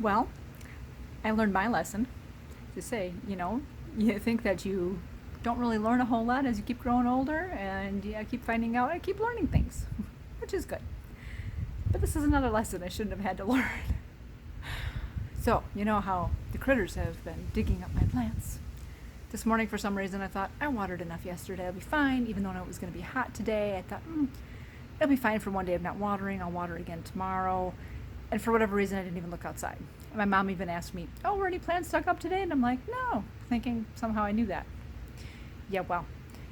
Well, I learned my lesson to say, you think that you don't really learn a whole lot as you keep growing older, and I keep finding out, I keep learning things, which is good. But this is another lesson I shouldn't have had to learn. So, you know how the critters have been digging up my plants. This morning, for some reason, I thought, I watered enough yesterday, I'll be fine. Even though it was going to be hot today, I thought, it'll be fine for one day of not watering. I'll water again tomorrow. And for whatever reason, I didn't even look outside. My mom even asked me, were any plants dug up today? And I'm like, no, thinking somehow I knew that. Yeah, well,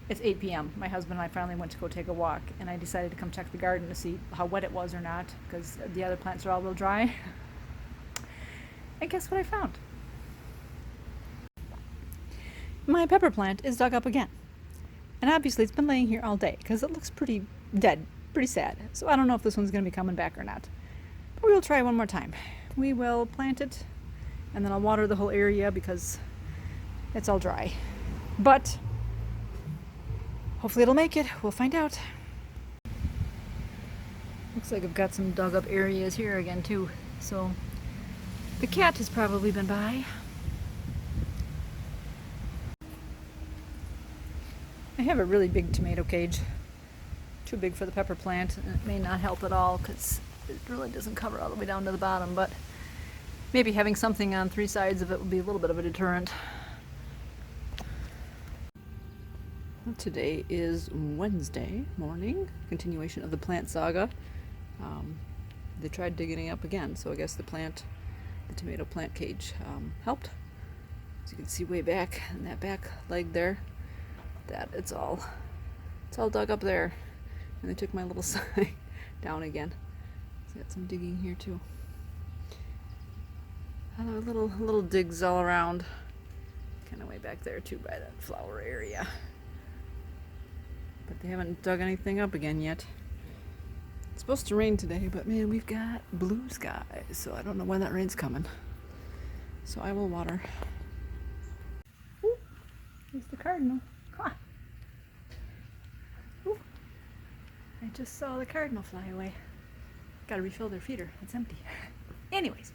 it's 8 p.m. My husband and I finally went to go take a walk, and I decided to come check the garden to see how wet it was or not, because the other plants are all real dry. And guess what I found? My pepper plant is dug up again. And obviously it's been laying here all day, because it looks pretty dead, pretty sad. So I don't know if this one's going to be coming back or not. But we'll try one more time. We will plant it, and then I'll water the whole area because it's all dry. But hopefully it'll make it. We'll find out. Looks like I've got some dug up areas here again too. So the cat has probably been by. I have a really big tomato cage. Too big for the pepper plant, and it may not help at all because it really doesn't cover all the way down to the bottom, but maybe having something on 3 sides of it would be a little bit of a deterrent. Today is Wednesday morning, continuation of the plant saga. They tried digging it up again, so I guess the tomato plant cage helped. As you can see way back in that back leg there, that it's all dug up there, and they took my little side down again. So got some digging here too. Other little digs all around, kind of way back there too by that flower area. But they haven't dug anything up again yet. It's supposed to rain today, but man, we've got blue skies, so I don't know when that rain's coming. So I will water. Ooh, there's the cardinal. Huh. Ooh, I just saw the cardinal fly away. Gotta refill their feeder. It's empty. Anyways,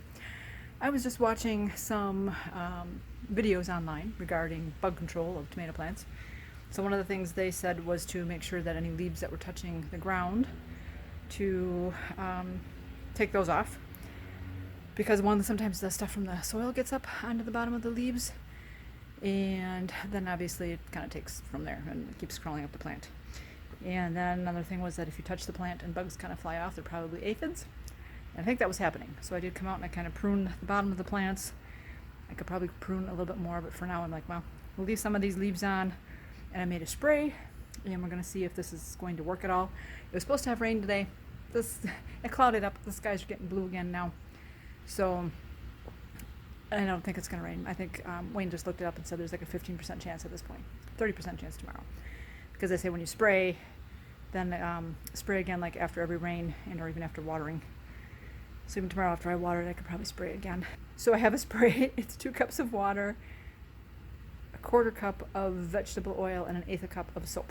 I was just watching some videos online regarding bug control of tomato plants. So one of the things they said was to make sure that any leaves that were touching the ground, to take those off, because sometimes the stuff from the soil gets up onto the bottom of the leaves, and then obviously it kind of takes from there and it keeps crawling up the plant. And then another thing was that if you touch the plant and bugs kind of fly off, they're probably aphids. And I think that was happening. So I did come out and I kind of pruned the bottom of the plants. I could probably prune a little bit more, but for now I'm like, well, we'll leave some of these leaves on. And I made a spray, and we're going to see if this is going to work at all. It was supposed to have rain today. It clouded up. The skies are getting blue again now. So I don't think it's going to rain. I think Wayne just looked it up and said there's like a 15% chance at this point. 30% chance tomorrow. Because they say when you spray, then spray again like after every rain and or even after watering. So even tomorrow after I water it, I could probably spray again. So I have a spray. It's 2 cups of water, 1/4 cup of vegetable oil, and 1/8 cup of soap,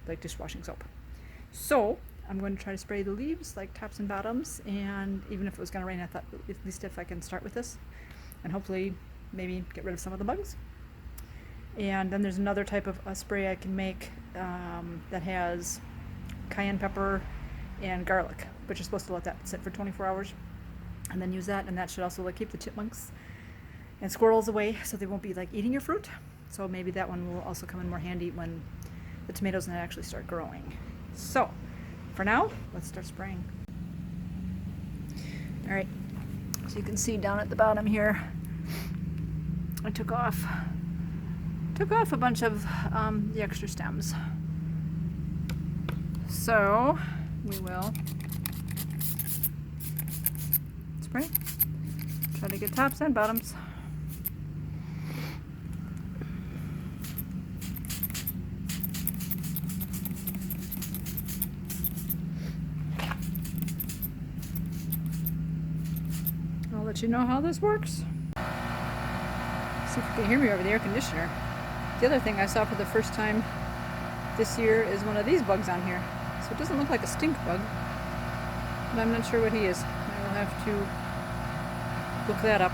like dishwashing soap. So I'm going to try to spray the leaves, like tops and bottoms, and even if it was going to rain, I thought at least if I can start with this and hopefully maybe get rid of some of the bugs. And then there's another type of a spray I can make that has cayenne pepper and garlic, but you're supposed to let that sit for 24 hours and then use that, and that should also like keep the chipmunks and squirrels away so they won't be like eating your fruit. So maybe that one will also come in more handy when the tomatoes actually start growing. So for now, let's start spraying. All right, so you can see down at the bottom here, I took off a bunch of the extra stems. So we will spray, try to get tops and bottoms. I'll let you know how this works. See if you can hear me over the air conditioner. The other thing I saw for the first time this year is one of these bugs on here. So it doesn't look like a stink bug, but I'm not sure what he is. I will have to look that up.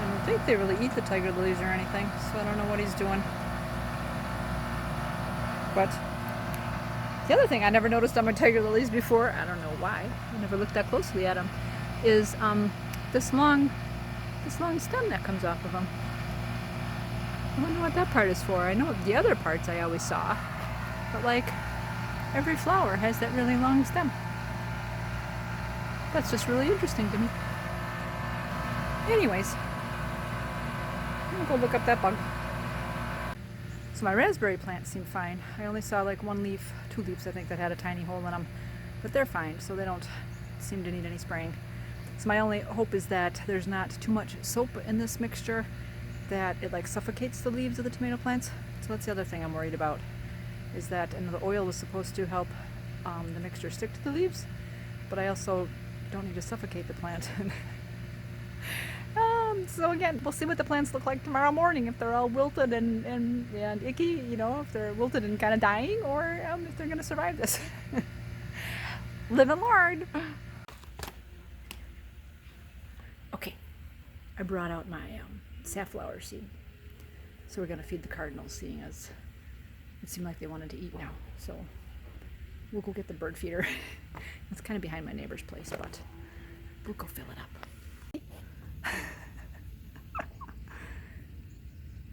I don't think they really eat the tiger lilies or anything, so I don't know what he's doing. But the other thing I never noticed on my tiger lilies before, I don't know why, I never looked that closely at them, is this long stem that comes off of them. I wonder what that part is for. I know the other parts I always saw, but like every flower has that really long stem. That's just really interesting to me. Anyways, I'm gonna go look up that bug. So my raspberry plants seem fine. I only saw like one leaf, two leaves I think, that had a tiny hole in them, but they're fine, so they don't seem to need any spraying. So my only hope is that there's not too much soap in this mixture, that it like suffocates the leaves of the tomato plants. So that's the other thing I'm worried about, is that, and the oil was supposed to help the mixture stick to the leaves, but I also don't need to suffocate the plant. So again, we'll see what the plants look like tomorrow morning, if they're all wilted and icky, you know, if they're wilted and kind of dying, or if they're going to survive this. Live and learn. Okay, I brought out my safflower seed. So we're going to feed the cardinals, seeing as it seemed like they wanted to eat now. So we'll go get the bird feeder. It's kind of behind my neighbor's place, but we'll go fill it up.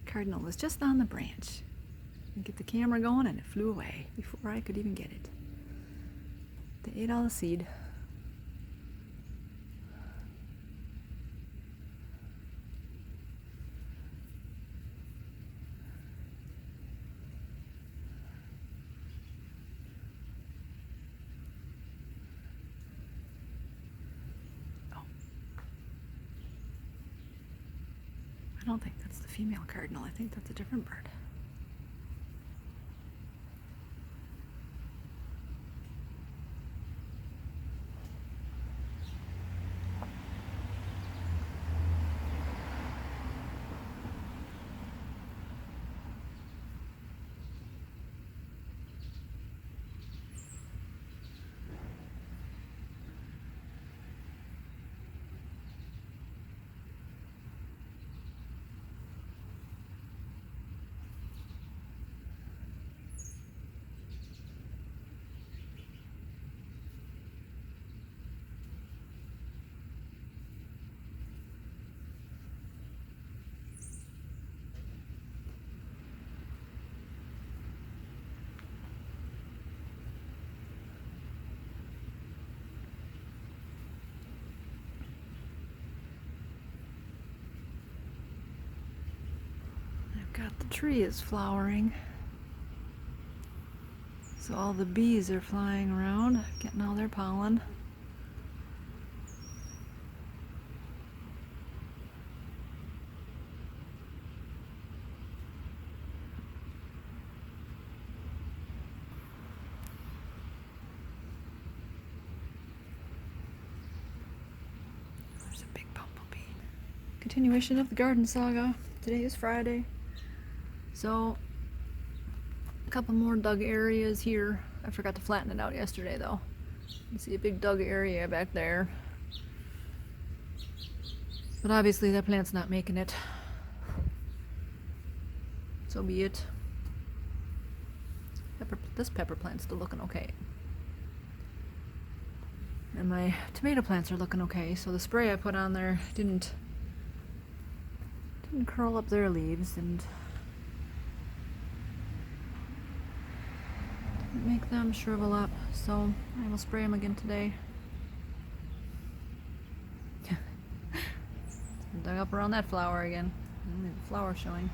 Cardinal was just on the branch. I get the camera going and it flew away before I could even get it. They ate all the seed. I don't think that's the female cardinal. I think that's a different bird. Got the tree is flowering, so all the bees are flying around getting all their pollen. There's a big bumblebee. Continuation of the garden saga. Today is Friday. So, a couple more dug areas here. I forgot to flatten it out yesterday though. You see a big dug area back there. But obviously that plant's not making it. So be it. This pepper plant's still looking okay. And my tomato plants are looking okay, so the spray I put on there didn't curl up their leaves and make them shrivel up, so I will spray them again today. Dug up around that flower again. Only the flower showing.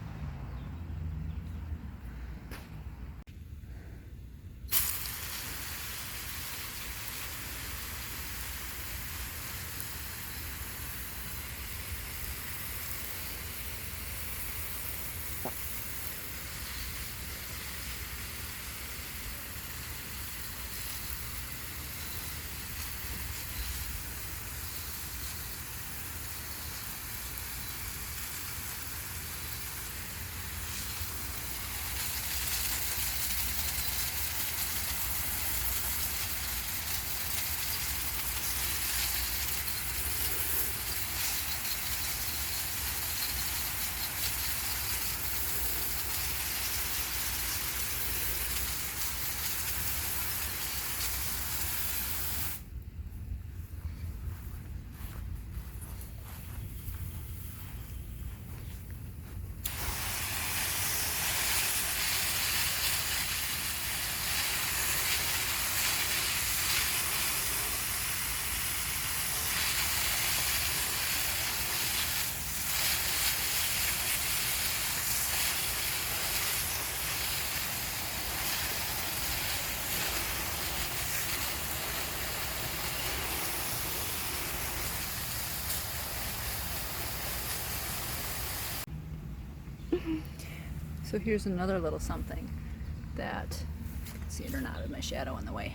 So here's another little something that, if you can see it or not, with my shadow in the way.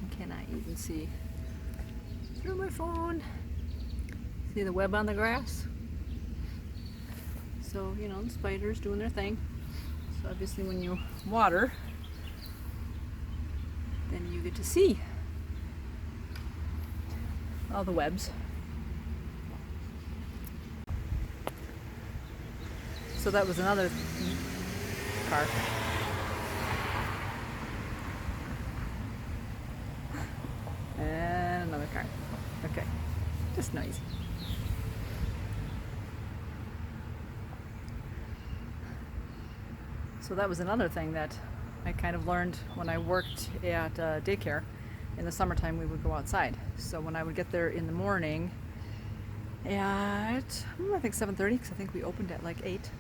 I cannot even see through my phone. See the web on the grass? So, you know, the spiders doing their thing. So obviously when you water, then you get to see all the webs. So that was another car. And another car. Okay, just noisy. So that was another thing that I kind of learned when I worked at daycare. In the summertime we would go outside. So when I would get there in the morning at, I think 7:30, because I think we opened at like 8.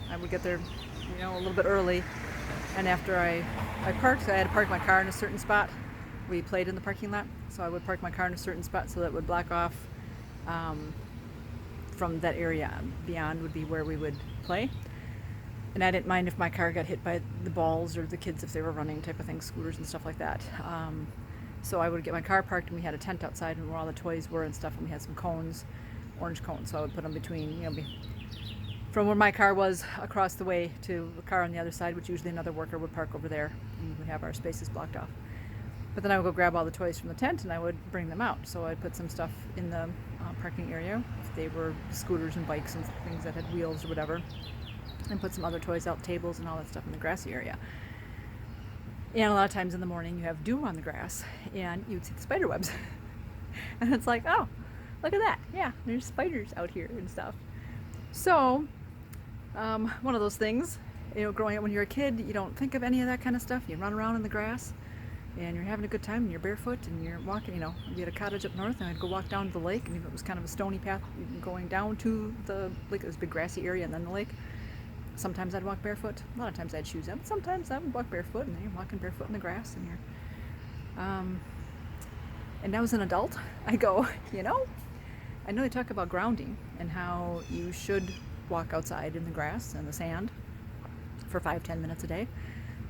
I would get there, you know, a little bit early, and after I parked, I had to park my car in a certain spot. We played in the parking lot, so I would park my car in a certain spot so that would block off from that area. Beyond would be where we would play. And I didn't mind if my car got hit by the balls or the kids if they were running type of things, scooters and stuff like that. So I would get my car parked, and we had a tent outside and where all the toys were and stuff, and we had some cones, orange cones, so I would put them between, you know, from where my car was across the way to a car on the other side, which usually another worker would park over there, and we would have our spaces blocked off. But then I would go grab all the toys from the tent and I would bring them out. So I'd put some stuff in the parking area, if they were scooters and bikes and things that had wheels or whatever, and put some other toys out, tables and all that stuff in the grassy area. And a lot of times in the morning you have dew on the grass and you'd see the spider webs. And it's like, oh, look at that. Yeah, there's spiders out here and stuff. So one of those things, you know, growing up when you're a kid, you don't think of any of that kind of stuff. You run around in the grass and you're having a good time and you're barefoot and you're walking, you know. We had a cottage up north and I'd go walk down to the lake, and it was kind of a stony path going down to the lake. It was a big grassy area and then the lake. Sometimes I'd walk barefoot. A lot of times I had shoes on. Sometimes I would walk barefoot, and then you're walking barefoot in the grass, and you're. And now as an adult, I go, you know, I know they talk about grounding and how you should walk outside in the grass and the sand for 5-10 minutes a day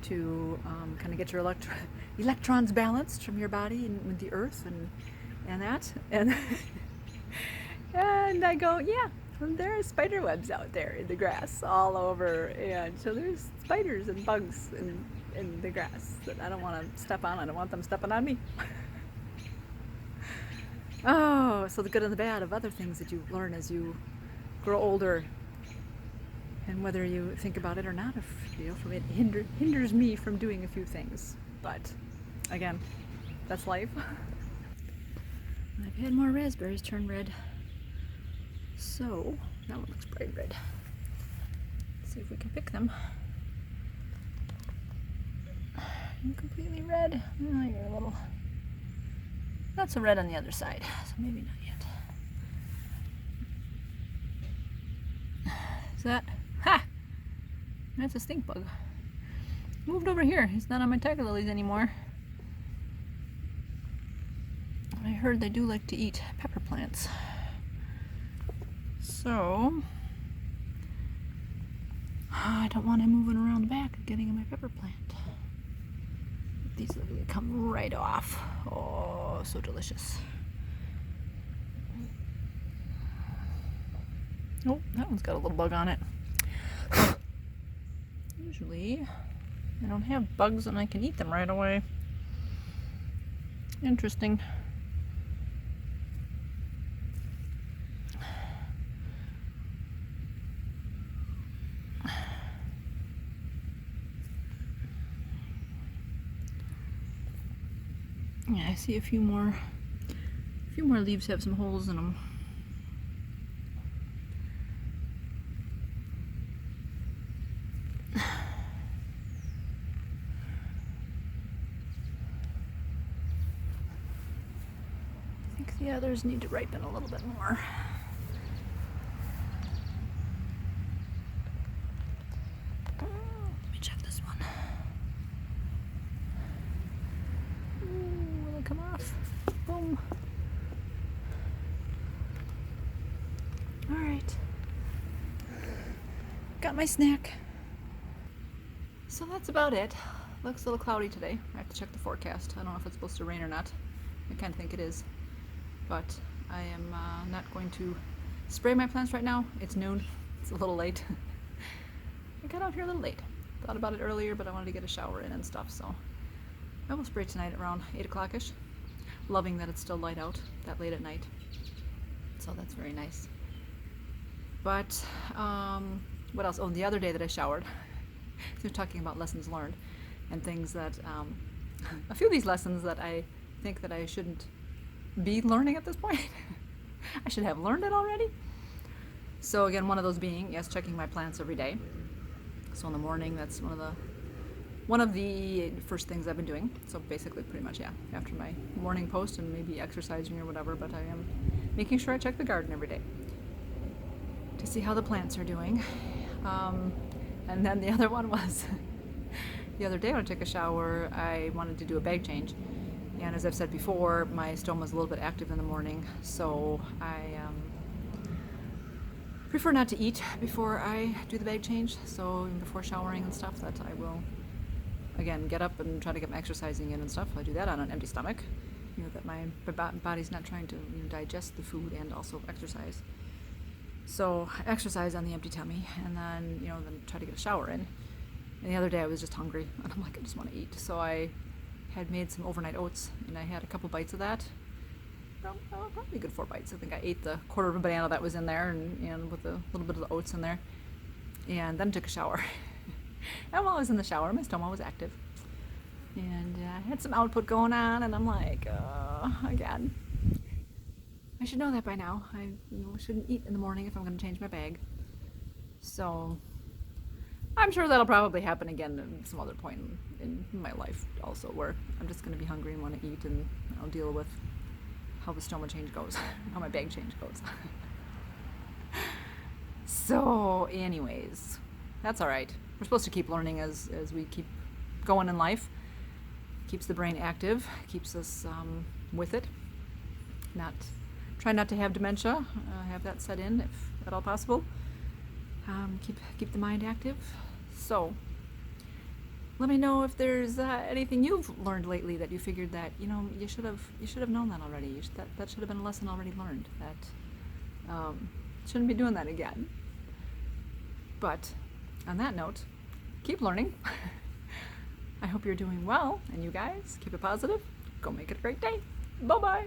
to kind of get your electrons balanced from your body and with the earth and that. And and I go, yeah. There are spider webs out there in the grass all over, and so there's spiders and bugs in the grass that I don't want to step on. I don't want them stepping on me. Oh, so the good and the bad of other things that you learn as you grow older, and whether you think about it or not, if you know, from it hinders me from doing a few things. But again, that's life. I've had more raspberries turn red. So, that one looks bright red. Let's see if we can pick them. Completely red. Oh, you're a little... Not so red on the other side, so maybe not yet. Is that... Ha! That's a stink bug. Moved over here. He's not on my tiger lilies anymore. I heard they do like to eat pepper plants. So, I don't want him moving around the back and getting in my pepper plant. These literally come right off. Oh, so delicious. Oh, that one's got a little bug on it. Usually, I don't have bugs and I can eat them right away. Interesting. Yeah, I see a few more leaves have some holes in them. I think the others need to ripen a little bit more. Let me check this one. Ooh, will it come off? Boom. got my snack. So that's about it. Looks a little cloudy today. I have to check the forecast. I don't know if it's supposed to rain or not. I kind of think it is. But I am not going to spray my plants right now. It's noon. It's a little late. I got out here a little late. Thought about it earlier, but I wanted to get a shower in and stuff, so I will spray tonight around 8 o'clock-ish. Loving that it's still light out that late at night. So that's very nice. But what else? Oh, the other day that I showered, so we're talking about lessons learned and things that, a few of these lessons that I think that I shouldn't be learning at this point. I should have learned it already. So again, one of those being, yes, checking my plants every day. So in the morning, that's one of the first things I've been doing. So basically, pretty much, yeah, after my morning post and maybe exercising or whatever, but I am making sure I check the garden every day to see how the plants are doing. And then the other one was, the other day when I took a shower, I wanted to do a bag change. And as I've said before, my stoma is a little bit active in the morning, so I prefer not to eat before I do the bag change. So even before showering and stuff, that I will, again, get up and try to get my exercising in and stuff. I do that on an empty stomach, you know, that my body's not trying to digest the food and also exercise. So exercise on the empty tummy, and then then try to get a shower in. And the other day I was just hungry, and I'm like, I just want to eat. So I had made some overnight oats, and I had a couple bites of that. Probably a good 4 bites. I think I ate the quarter of a banana that was in there, and with a little bit of the oats in there, and then took a shower. And while I was in the shower, my stoma was active, and I had some output going on, and I'm like, again, I should know that by now. I shouldn't eat in the morning if I'm going to change my bag. So I'm sure that'll probably happen again at some other point in my life also, where I'm just going to be hungry and want to eat, and I'll deal with how the stoma change goes, how my bag change goes. So anyways, that's all right. We're supposed to keep learning as we keep going in life. Keeps the brain active, keeps us with it. Try not to have dementia, have that set in if at all possible. Keep the mind active. So let me know if there's anything you've learned lately that you figured that you should have known that already. That should have been a lesson already learned. That shouldn't be doing that again. But on that note, keep learning. I hope you're doing well, and you guys keep it positive. Go make it a great day. Bye bye.